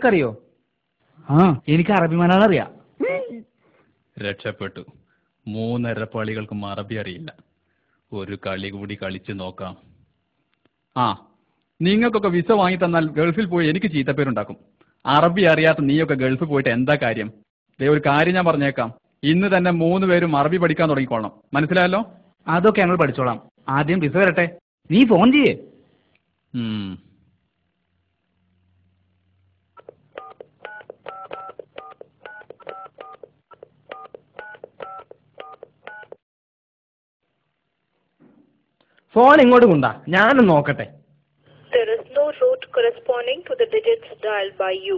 നിനക്കറിയോ? ആ, എനിക്ക് അറബി മലയാളം അറിയാം. രക്ഷപ്പെട്ടു. 3 എരപ്പാളികൾക്കും അറബി അറിയില്ല. ഒരു കളി കൂടി കളിച്ചു നോക്കാം. ആ, നിങ്ങൾക്കൊക്കെ വിസ വാങ്ങി തന്നാൽ ഗൾഫിൽ പോയി എനിക്ക് ചീത്തപ്പേരുണ്ടാക്കും. അറബി അറിയാത്ത നീയൊക്കെ ഗൾഫിൽ പോയിട്ട് എന്താ കാര്യം? ഒരു കാര്യം ഞാൻ പറഞ്ഞേക്കാം, ഇന്ന് തന്നെ 3 പേരും അറബി പഠിക്കാൻ തുടങ്ങിക്കോളണം. മനസ്സിലായല്ലോ? അതൊക്കെ ഞങ്ങൾ പഠിച്ചോളാം. ആദ്യം വിസ വരട്ടെ. നീ ഫോൺ ചെയ്യേ. ഫോൺ ഇങ്ങോട്ട് കൊണ്ടാ, ഞാനൊന്ന് നോക്കട്ടെ. There is no route corresponding to the digits dialed by you.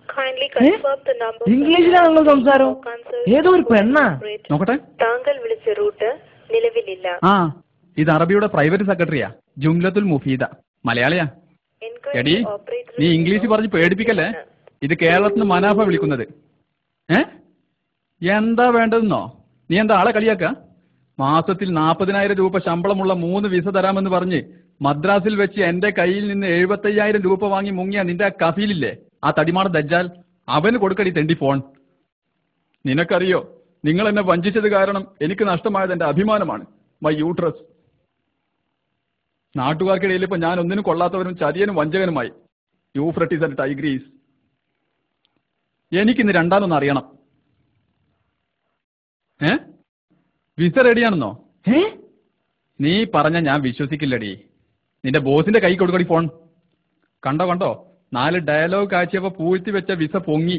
Kindly confirm the number. ഇംഗ്ലീഷിലാണല്ലോ സംസാരം. ഏതോ ഒരു പെണ്ണാ. നോക്കട്ടെ. താങ്കൾ വിളിച്ച റൂട്ട് നിലവിലില്ല. ആ, ഇത് അറബിയുടെ പ്രൈവറ്റ് സെക്രട്ടറിയാ, ജുംലത്തുൽ മുഫീദ. മലയാളിയാ. എടി, നീ ഇംഗ്ലീഷ് പറഞ്ഞ് പേടിപ്പിക്കല്ലേ. ഇത് കേരളത്തിൽ നിന്ന് മനാഫ വിളിക്കുന്നത്. എന്താ വേണ്ടതെന്നോ? നീ എന്താ ആളെ കളിയാക്ക? മാസത്തിൽ 40,000 രൂപ ശമ്പളമുള്ള 3 വിസ തരാമെന്ന് പറഞ്ഞ് മദ്രാസിൽ വെച്ച് എന്റെ കയ്യിൽ നിന്ന് 75,000 രൂപ വാങ്ങി മുങ്ങിയ നിന്റെ ആ കഫീലില്ലേ, ആ തടിമാണ ദജ്ജാൽ, അവന് കൊടുക്കടി തെണ്ടി ഫോൺ. നിനക്കറിയോ, നിങ്ങൾ എന്നെ വഞ്ചിച്ചത് കാരണം എനിക്ക് നഷ്ടമായത് എന്റെ അഭിമാനമാണ്, മൈ യൂട്രസ്. നാട്ടുകാർക്കിടയിൽ ഇപ്പൊ ഞാൻ ഒന്നിനും കൊള്ളാത്തവരും ചതിയനും വഞ്ചകനുമായി. Euphrates and Tigris. എനിക്കിന്ന് രണ്ടാമതൊന്ന് അറിയണം. വിസ റെഡിയാണെന്നോ? നീ പറഞ്ഞ ഞാൻ വിശ്വസിക്കില്ലടി. നിന്റെ ബോസിന്റെ കൈ കൊടുക്കടി ഫോൺ. കണ്ടോ കണ്ടോ, 4 ഡയലോഗ് കാഴ്ചയപ്പോ പൂഴ്ത്തി വെച്ച വിസ പൊങ്ങി.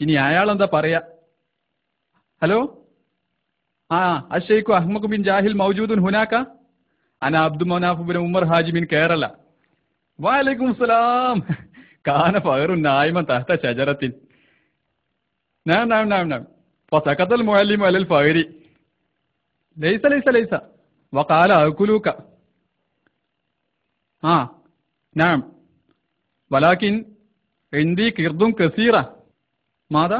ഇനി അയാളെന്താ പറയാ? ഹലോ, ആ, അഷേഖു അഹ്മദ് ബിൻ ജാഹിൽ മൗജൂദുൻ ഹുനാക്ക. അന അബ്ദു മനാഫ് ബിൻ ഉമർ ഹാജി ബിൻ കേരള. വഅലൈക്കും സലാം. കാന ഫഖറുൻ നായിമൻ തഹത ഷജറത്തിൻ. നാം നാം നാം നാം ഫസഖത്തൽ മുഅല്ലിമു അലൽ ഫഖരി. ലൈസ ലൈസ ലൈസ വഖാല അകുലൂക. ആ, നാം വലാകിൻ ഇൻദി ഖിർദുൻ കസീറ. മാദാ?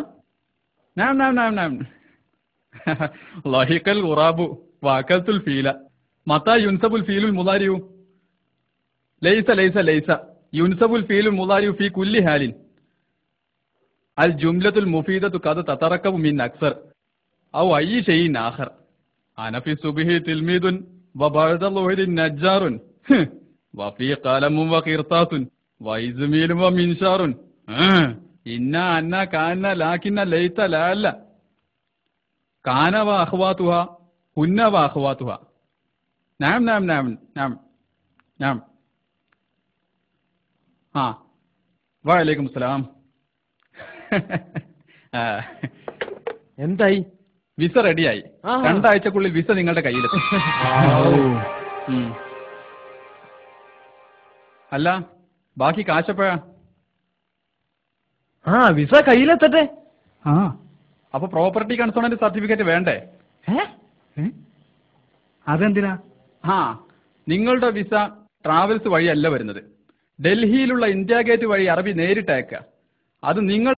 നാം നാം നാം നാം ലഹിഖൽ ഖുറാബു വഅകൽതുൽ ഫീല. മതാ യുൻസബുൽ ഫീലുൽ മുദാരിഉ? ലൈസ ലൈസ ലൈസ യുൻസബുൽ ഫീലുൽ മുദാരിഉ ഫീ കുല്ലി ഹാലിൻ. അൽ ജുംലത്തുൽ മുഫീദത്തു ഖദ് തതറക്കബു മിൻ അക്സർ ഔ അയ്യി ഷൈഇൻ ആഖർ. അന ഫി സുബ്ഹി തിൽമീദുൻ വബഅദ ളുഹരി നജ്ജാറുൻ വഫീ ഖലമുൻ വഖിർതാസുൻ വൈസ്മീലും വമിൻഷാറുൻ. ഇന്ന അന്ന കാന ലാകിന്ന ലൈത ലാല്ല കാന വ അഖ്വാതുഹ ഹുന്ന വ അഖ്വാതുഹ. നാം നാം നാം നാം നാം. ആ, വഅലൈക്കും സലാം. എന്തായി? വിസ റെഡിയായി. 2 ആഴ്ചക്കുള്ളിൽ വിസ നിങ്ങളുടെ കയ്യിലെത്തും. അല്ല, ബാക്കി കാശപ്പോഴാ? വിസ കയ്യിലെത്തട്ടെ. അപ്പൊ പ്രോപ്പർട്ടി കൺസോണന്റ് സർട്ടിഫിക്കറ്റ് വേണ്ടേ? അതെന്തിനാ? നിങ്ങളുടെ വിസ ട്രാവൽസ് വഴിയല്ല വരുന്നത്. ഡൽഹിയിലുള്ള ഇന്ത്യ ഗേറ്റ് വഴി അറബി നേരിട്ട് അയക്കുക. അത് നിങ്ങൾ